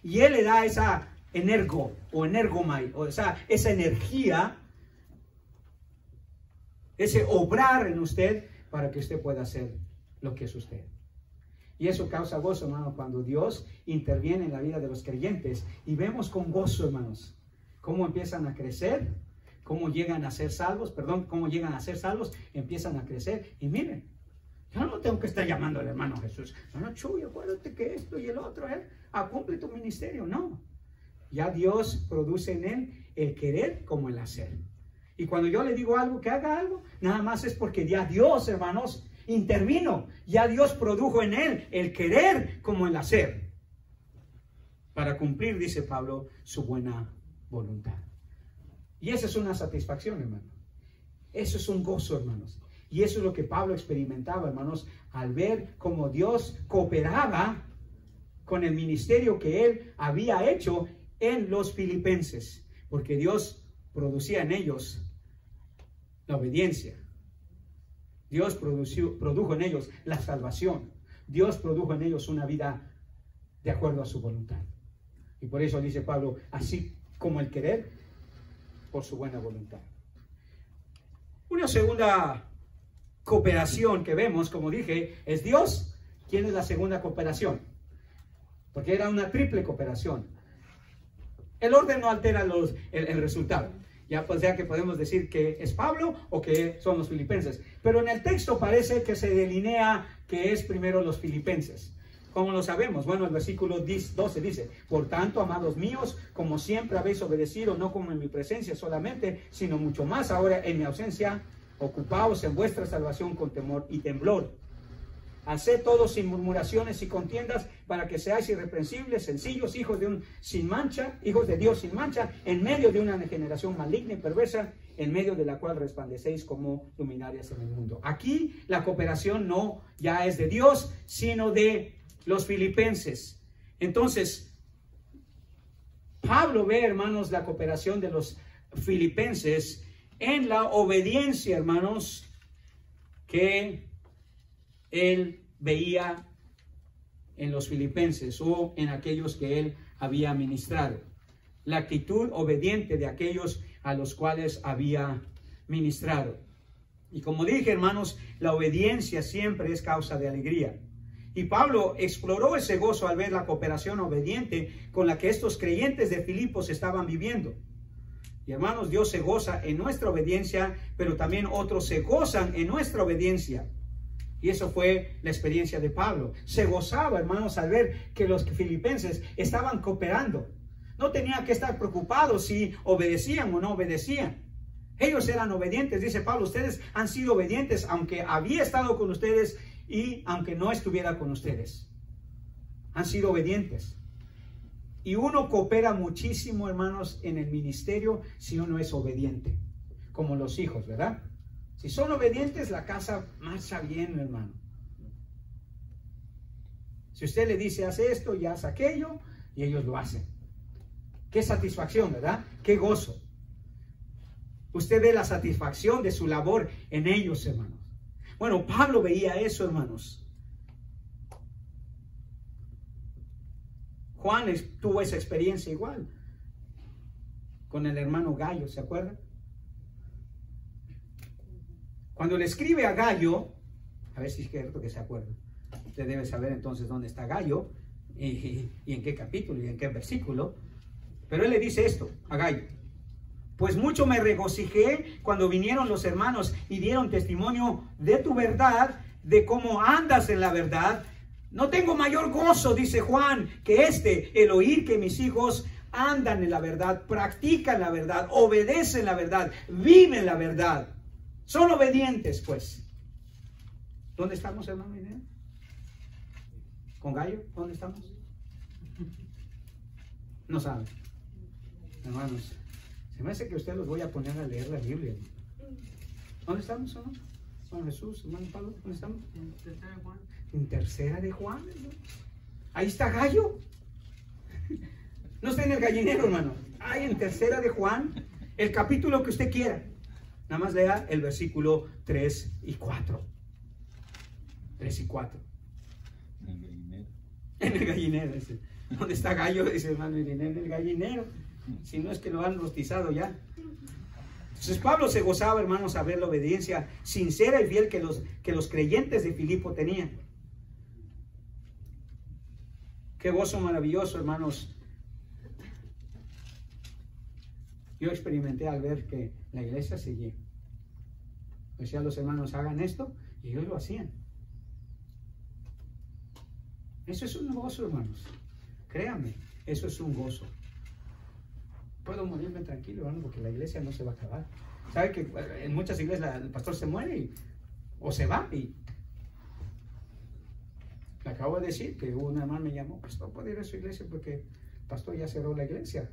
Y Él le da esa energo o energomai, o sea, esa energía, ese obrar en usted para que usted pueda hacer lo que es usted. Y eso causa gozo, hermano, cuando Dios interviene en la vida de los creyentes. Y vemos con gozo, hermanos, cómo empiezan a crecer, cómo llegan a ser salvos, cómo llegan a ser salvos, empiezan a crecer. Y miren, yo no tengo que estar llamando al hermano Jesús. No, Chuy, acuérdate que esto y el otro, cumple tu ministerio. No, ya Dios produce en él el querer como el hacer. Y cuando yo le digo algo, que haga algo, nada más es porque ya Dios, hermanos, intervino. Ya Dios produjo en él el querer como el hacer. para cumplir, dice Pablo, su buena voluntad. Y esa es una satisfacción, hermano. Eso es un gozo, hermanos. Y eso es lo que Pablo experimentaba, hermanos, al ver cómo Dios cooperaba con el ministerio que él había hecho en los filipenses. Porque Dios producía en ellos la obediencia. Dios produjo en ellos la salvación. Dios produjo en ellos una vida de acuerdo a su voluntad. Y por eso dice Pablo, así como el querer, por su buena voluntad. Una segunda cooperación que vemos, como dije, es Dios. ¿Quién es la segunda cooperación? Porque era una triple cooperación. El orden no altera el resultado. Ya pues ya que podemos decir que es Pablo o que son los filipenses. Pero en el texto parece que se delinea que es primero los filipenses. ¿Cómo lo sabemos? Bueno, el versículo 12 dice, por tanto, amados míos, como siempre habéis obedecido, no como en mi presencia solamente, sino mucho más ahora en mi ausencia, ocupaos en vuestra salvación con temor y temblor. Haced todo sin murmuraciones y contiendas, para que seáis irreprensibles, sencillos, hijos de Dios sin mancha, en medio de una generación maligna y perversa, en medio de la cual resplandecéis como luminarias en el mundo. Aquí la cooperación no ya es de Dios, sino de los filipenses. Entonces, Pablo ve, hermanos, la cooperación de los filipenses en la obediencia, hermanos, que él veía en los filipenses o en aquellos que él había ministrado. La actitud obediente de aquellos a los cuales había ministrado. Y como dije, hermanos, la obediencia siempre es causa de alegría. Y Pablo exploró ese gozo al ver la cooperación obediente con la que estos creyentes de Filipos estaban viviendo. Y hermanos, Dios se goza en nuestra obediencia, pero también otros se gozan en nuestra obediencia. Y eso fue la experiencia de Pablo. Se gozaba, hermanos, al ver que los filipenses estaban cooperando. No tenían que estar preocupados si obedecían o no obedecían. Ellos eran obedientes, dice Pablo. Ustedes han sido obedientes, aunque había estado con ustedes y aunque no estuviera con ustedes. Han sido obedientes. Y uno coopera muchísimo, hermanos, en el ministerio si uno es obediente. Como los hijos, ¿verdad? Si son obedientes, la casa marcha bien, hermano. Si usted le dice, haz esto y haz aquello, y ellos lo hacen. Qué satisfacción, ¿verdad? Qué gozo. Usted ve la satisfacción de su labor en ellos, hermanos. Bueno, Pablo veía eso, hermanos. Juan tuvo esa experiencia igual con el hermano Gallo, ¿se acuerdan? Cuando le escribe a Gallo, a ver si es cierto que se acuerda. Usted debe saber entonces dónde está Gallo y en qué capítulo y en qué versículo. Pero él le dice esto a Gallo. Pues mucho me regocijé cuando vinieron los hermanos y dieron testimonio de tu verdad, de cómo andas en la verdad. No tengo mayor gozo, dice Juan, que el oír que mis hijos andan en la verdad, practican la verdad, obedecen la verdad, viven la verdad. Son obedientes, pues. ¿Dónde estamos, hermano? ¿Con Gallo? ¿Dónde estamos? No saben. Hermanos, se me hace que ustedes los voy a poner a leer la Biblia. ¿Dónde estamos, hermano? Hermano Jesús, hermano Pablo, ¿dónde estamos? En tercera de Juan. En tercera de Juan, hermano. Ahí está Gallo. No está en el gallinero, hermano. Ahí en tercera de Juan, el capítulo que usted quiera. Nada más lea el versículo 3 y 4. 3 y 4. En el gallinero. En el gallinero. Dice. ¿Dónde está Gallo? Dice hermano Irineo, en el gallinero. Si no es que lo han rostizado ya. Entonces Pablo se gozaba, hermanos, a ver la obediencia sincera y fiel que los creyentes de Filipo tenían. Qué gozo maravilloso, hermanos. Yo experimenté al ver que la iglesia seguía. Decía los hermanos, hagan esto, y ellos lo hacían. Eso es un gozo, hermanos. Créanme, eso es un gozo. Puedo morirme tranquilo, hermano, porque la iglesia no se va a acabar. ¿Sabe que en muchas iglesias el pastor se muere o se va? Y le acabo de decir que un hermano me llamó, pastor, ¿puede ir a su iglesia? Porque pastor ya cerró la iglesia.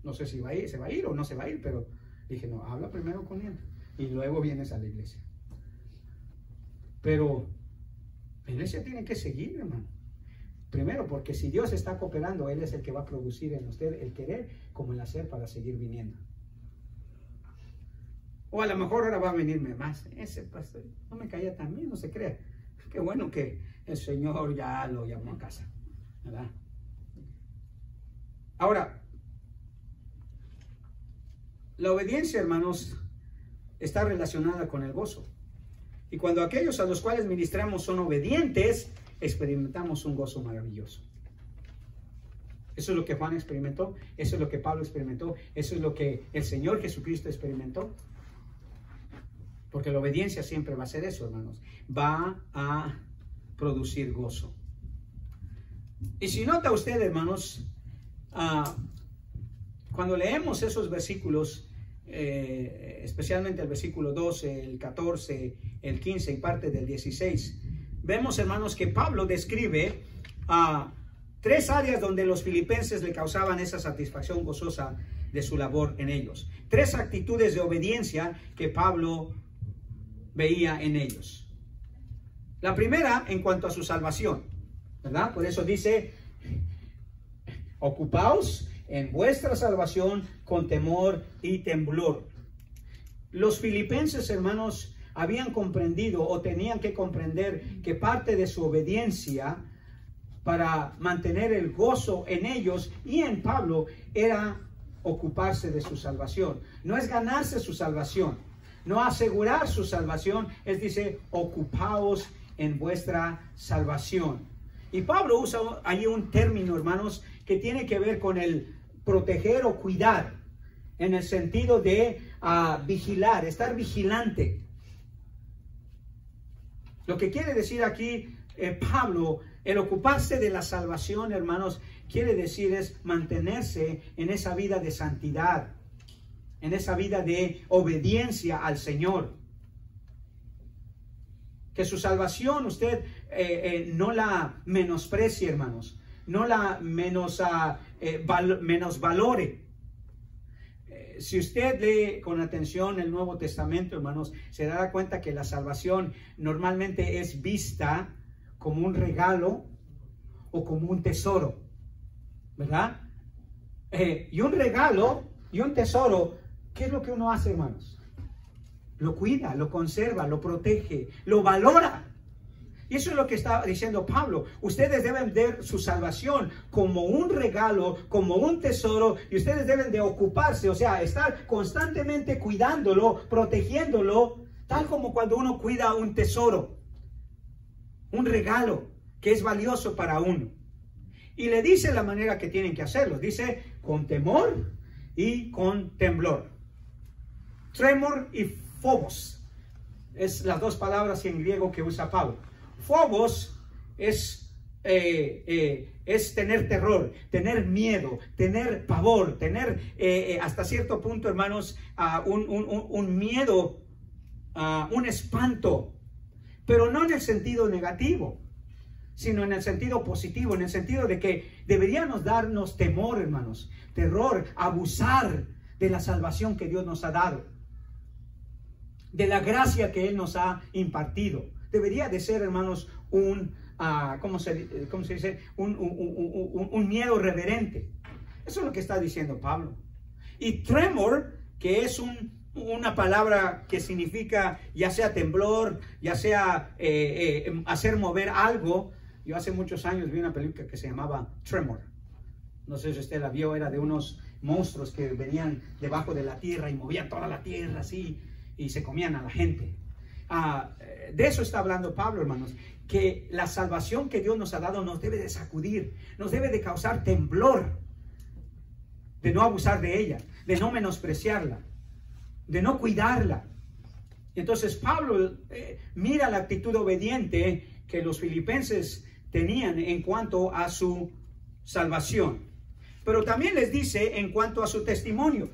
No sé si se va a ir o no se va a ir, pero dije, no, habla primero con él y luego vienes a la iglesia. Pero la iglesia tiene que seguir, hermano. Primero, porque si Dios está cooperando, Él es el que va a producir en usted el querer como el hacer para seguir viniendo. O a lo mejor ahora va a venirme más. Ese pastor no me caía tan bien, no se crea. Qué bueno que el Señor ya lo llamó a casa, ¿verdad? Ahora, la obediencia, hermanos, está relacionada con el gozo. Y cuando aquellos a los cuales ministramos son obedientes, experimentamos un gozo maravilloso. Eso es lo que Juan experimentó, eso es lo que Pablo experimentó, eso es lo que el Señor Jesucristo experimentó. Porque la obediencia siempre va a ser eso, hermanos. Va a producir gozo. Y si nota usted, hermanos, cuando leemos esos versículos, especialmente el versículo 12, el 14, el 15 y parte del 16, vemos, hermanos, que Pablo describe tres áreas donde los filipenses le causaban esa satisfacción gozosa de su labor en ellos. Tres actitudes de obediencia que Pablo veía en ellos. La primera, en cuanto a su salvación, ¿verdad? Por eso dice, ocupaos en vuestra salvación con temor y temblor. Los filipenses, hermanos, habían comprendido o tenían que comprender que parte de su obediencia para mantener el gozo en ellos y en Pablo era ocuparse de su salvación. No es ganarse su salvación, no asegurar su salvación, es dice, ocupaos en vuestra salvación. Y Pablo usa ahí un término, hermanos, que tiene que ver con el proteger o cuidar, en el sentido de vigilar, estar vigilante. Lo que quiere decir aquí Pablo, el ocuparse de la salvación, hermanos, quiere decir es mantenerse en esa vida de santidad, en esa vida de obediencia al Señor. Que su salvación usted no la menosprecie, hermanos, no la menosvalore. Si usted lee con atención el Nuevo Testamento, hermanos, se dará cuenta que la salvación normalmente es vista como un regalo o como un tesoro, ¿verdad? Y un regalo y un tesoro, ¿qué es lo que uno hace, hermanos? Lo cuida, lo conserva, lo protege, lo valora. Y eso es lo que está diciendo Pablo. Ustedes deben ver su salvación como un regalo, como un tesoro, y ustedes deben de ocuparse, o sea, estar constantemente cuidándolo, protegiéndolo, tal como cuando uno cuida un tesoro, un regalo que es valioso para uno. Y le dice la manera que tienen que hacerlo. Dice, con temor y con temblor. Tremor y phobos es las dos palabras en griego que usa Pablo. Phobos es tener terror, tener miedo, tener pavor, tener hasta cierto punto, hermanos, un miedo, un espanto, pero no en el sentido negativo, sino en el sentido positivo, en el sentido de que deberíamos darnos temor, hermanos, terror, abusar de la salvación que Dios nos ha dado, de la gracia que Él nos ha impartido. Debería de ser, hermanos, ¿cómo se dice? Un miedo reverente. Eso es lo que está diciendo Pablo. Y tremor, que es una palabra que significa ya sea temblor, ya sea hacer mover algo. Yo hace muchos años vi una película que se llamaba Tremor. No sé si usted la vio, era de unos monstruos que venían debajo de la tierra y movían toda la tierra así y se comían a la gente. De eso está hablando Pablo, hermanos, que la salvación que Dios nos ha dado nos debe de sacudir, nos debe de causar temblor, de no abusar de ella, de no menospreciarla, de no cuidarla. Entonces Pablo mira la actitud obediente que los filipenses tenían en cuanto a su salvación, pero también les dice en cuanto a su testimonio.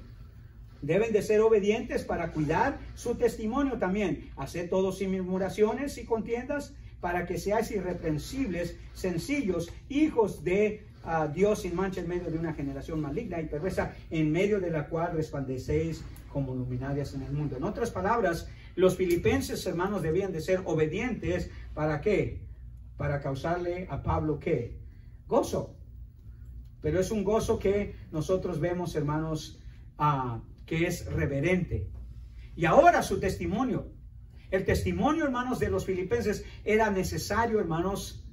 Deben de ser obedientes para cuidar su testimonio también. Haced todo sin murmuraciones y contiendas, para que seáis irreprensibles, sencillos, hijos de Dios sin mancha en medio de una generación maligna y perversa, en medio de la cual resplandecéis como luminarias en el mundo. En otras palabras, los filipenses, hermanos, debían de ser obedientes. ¿Para qué? Para causarle a Pablo, ¿qué? Gozo. Pero es un gozo que nosotros vemos, hermanos, que es reverente. Y ahora su testimonio. El testimonio, hermanos, de los filipenses era necesario, hermanos,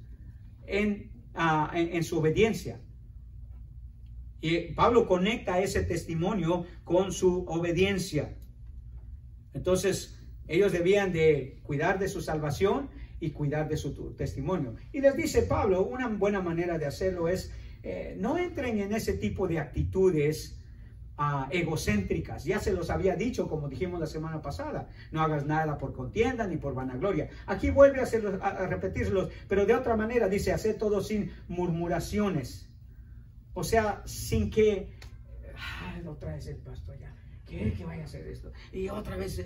en su obediencia. Y Pablo conecta ese testimonio con su obediencia. Entonces, ellos debían de cuidar de su salvación y cuidar de su testimonio. Y les dice Pablo, una buena manera de hacerlo es, no entren en ese tipo de actitudes egocéntricas. Ya se los había dicho, como dijimos la semana pasada, no hagas nada por contienda ni por vanagloria. Aquí vuelve a repetírselos, pero de otra manera dice, hacer todo sin murmuraciones. O sea, sin que, otra vez el pastor ya quiere que vaya a hacer esto, y otra vez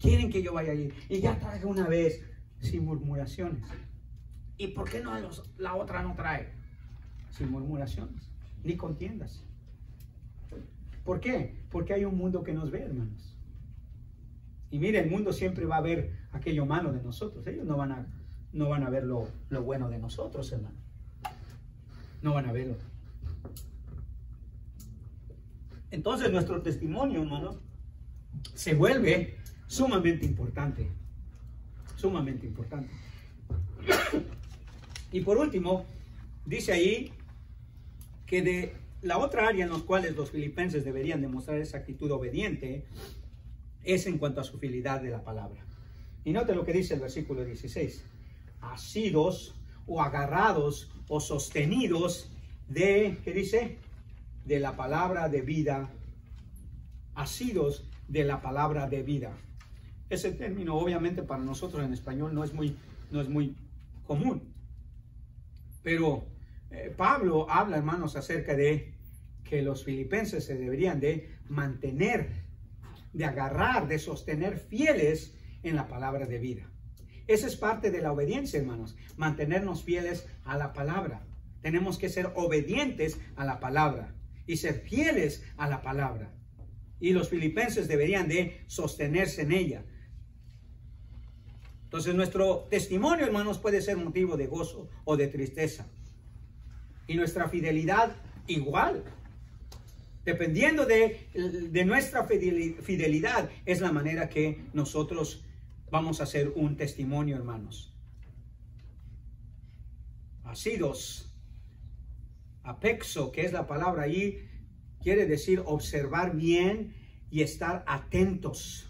quieren que yo vaya allí, y ya traje una vez, sin murmuraciones. ¿Y por qué no la otra no trae? Sin murmuraciones, ni contiendas. ¿Por qué? Porque hay un mundo que nos ve, hermanos. Y mire, el mundo siempre va a ver aquello malo de nosotros. Ellos no van a ver lo bueno de nosotros, hermano. No van a verlo. Entonces nuestro testimonio, hermano, se vuelve sumamente importante. Sumamente importante. Y por último, dice ahí que de la otra área en la cual los filipenses deberían demostrar esa actitud obediente es en cuanto a su fidelidad de la palabra. Y note lo que dice el versículo 16. Asidos o agarrados o sostenidos de, ¿qué dice? De la palabra de vida. Asidos de la palabra de vida. Ese término obviamente para nosotros en español no es muy común. Pero Pablo habla, hermanos, acerca de que los filipenses se deberían de mantener, de agarrar, de sostener fieles en la palabra de vida. Esa es parte de la obediencia, hermanos, mantenernos fieles a la palabra. Tenemos que ser obedientes a la palabra y ser fieles a la palabra. Y los filipenses deberían de sostenerse en ella. Entonces nuestro testimonio, hermanos, puede ser motivo de gozo o de tristeza. Y nuestra fidelidad igual. Dependiendo de nuestra fidelidad, es la manera que nosotros vamos a hacer un testimonio, hermanos. Asidos, apexo, que es la palabra ahí, quiere decir observar bien y estar atentos.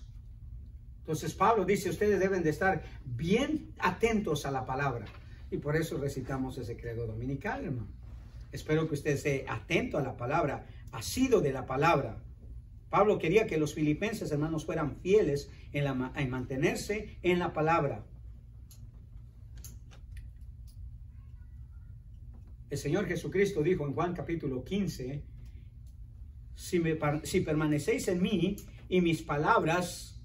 Entonces Pablo dice, ustedes deben de estar bien atentos a la palabra. Y por eso recitamos ese credo dominical, hermano. Espero que usted esté atento a la palabra, asido de la palabra. Pablo quería que los filipenses, hermanos, fueran fieles en mantenerse en la palabra. El Señor Jesucristo dijo en Juan capítulo 15, si permanecéis en mí y mis palabras,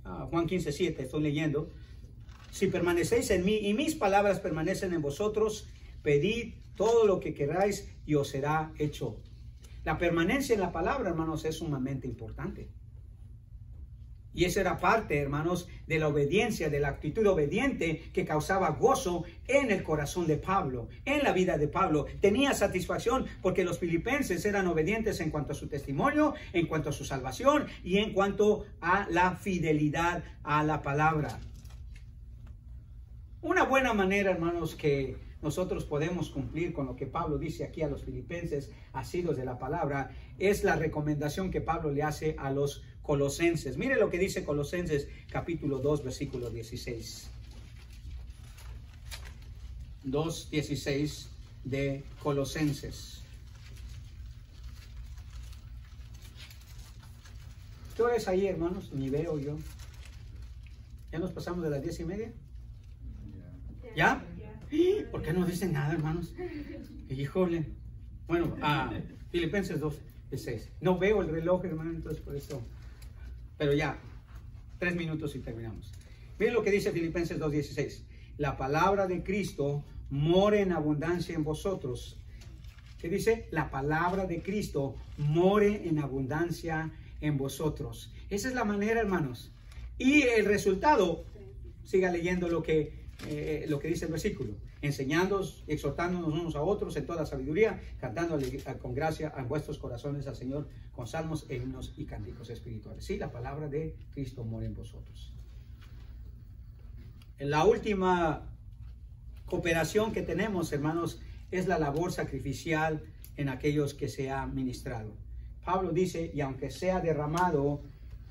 Juan 15:7, estoy leyendo, si permanecéis en mí y mis palabras permanecen en vosotros, pedid todo lo que queráis y os será hecho. La permanencia en la palabra, hermanos, es sumamente importante. Y esa era parte, hermanos, de la obediencia, de la actitud obediente que causaba gozo en el corazón de Pablo, en la vida de Pablo. Tenía satisfacción porque los filipenses eran obedientes en cuanto a su testimonio, en cuanto a su salvación y en cuanto a la fidelidad a la palabra. Una buena manera, hermanos, que nosotros podemos cumplir con lo que Pablo dice aquí a los filipenses, asidos de la palabra, es la recomendación que Pablo le hace a los colosenses. Mire lo que dice Colosenses capítulo 2, versículo 16. 2:16 de Colosenses. ¿Qué hora es ahí, hermanos? Ni veo yo. ¿Ya nos pasamos de las 10:30? ¿Ya? ¿Por qué no dicen nada, hermanos? Híjole. Bueno, Filipenses 2:16. No veo el reloj, hermano, entonces por eso. Pero ya, 3 minutos y terminamos. Miren lo que dice Filipenses 2:16. La palabra de Cristo more en abundancia en vosotros, ¿Qué dice? La palabra de Cristo more en abundancia en vosotros. Esa es la manera, hermanos. Y el resultado, siga leyendo lo que dice el versículo. Enseñándoos, exhortándonos unos a otros en toda sabiduría, cantando con gracia a vuestros corazones al Señor con salmos e himnos y cánticos espirituales. Sí, la palabra de Cristo mora en vosotros. La última cooperación que tenemos, hermanos, es la labor sacrificial en aquellos que se ha ministrado. Pablo dice, y aunque sea derramado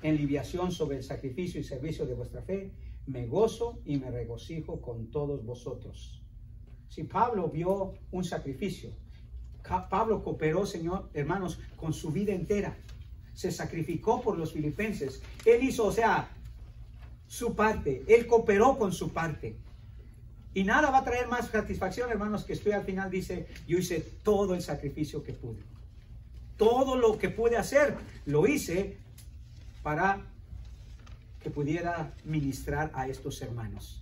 en libación sobre el sacrificio y servicio de vuestra fe, me gozo y me regocijo con todos vosotros. Si Pablo vio un sacrificio, Pablo cooperó, Señor, hermanos, con su vida entera. Se sacrificó por los filipenses. Él hizo, su parte. Él cooperó con su parte. Y nada va a traer más satisfacción, hermanos, que al final dice, yo hice todo el sacrificio que pude. Todo lo que pude hacer, lo hice para que pudiera ministrar a estos hermanos.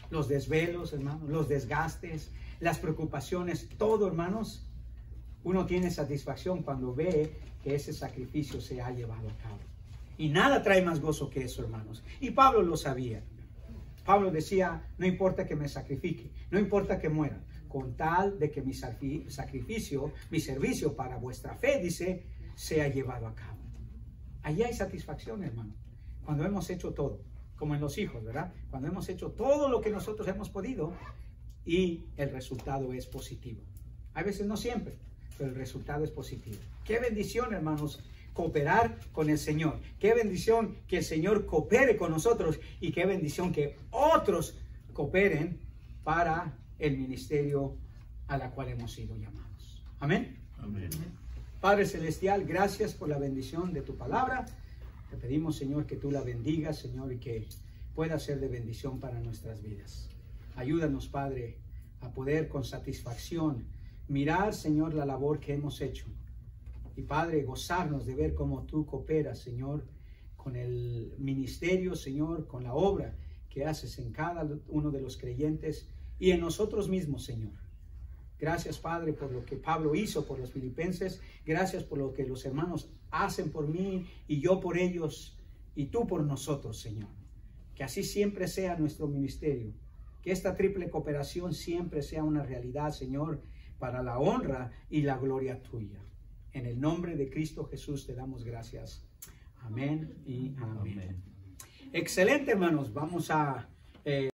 Los desvelos, hermanos, los desgastes, las preocupaciones, todo, hermanos, uno tiene satisfacción cuando ve que ese sacrificio se ha llevado a cabo. Y nada trae más gozo que eso, hermanos. Y Pablo lo sabía. Pablo decía, no importa que me sacrifique, no importa que muera, con tal de que mi sacrificio, mi servicio para vuestra fe, dice, sea llevado a cabo. Allí hay satisfacción, hermano, cuando hemos hecho todo, como en los hijos, ¿verdad? Cuando hemos hecho todo lo que nosotros hemos podido y el resultado es positivo. A veces no siempre, pero el resultado es positivo. Qué bendición, hermanos, cooperar con el Señor. Qué bendición que el Señor coopere con nosotros y qué bendición que otros cooperen para el ministerio a la cual hemos sido llamados. Amén. Amén. Padre Celestial, gracias por la bendición de tu palabra. Te pedimos, Señor, que tú la bendigas, Señor, y que pueda ser de bendición para nuestras vidas. Ayúdanos, Padre, a poder con satisfacción mirar, Señor, la labor que hemos hecho. Y, Padre, gozarnos de ver cómo tú cooperas, Señor, con el ministerio, Señor, con la obra que haces en cada uno de los creyentes y en nosotros mismos, Señor. Gracias, Padre, por lo que Pablo hizo por los filipenses. Gracias por lo que los hermanos hacen por mí y yo por ellos y tú por nosotros, Señor. Que así siempre sea nuestro ministerio. Que esta triple cooperación siempre sea una realidad, Señor, para la honra y la gloria tuya. En el nombre de Cristo Jesús te damos gracias. Amén y amén. Excelente, hermanos. Vamos a...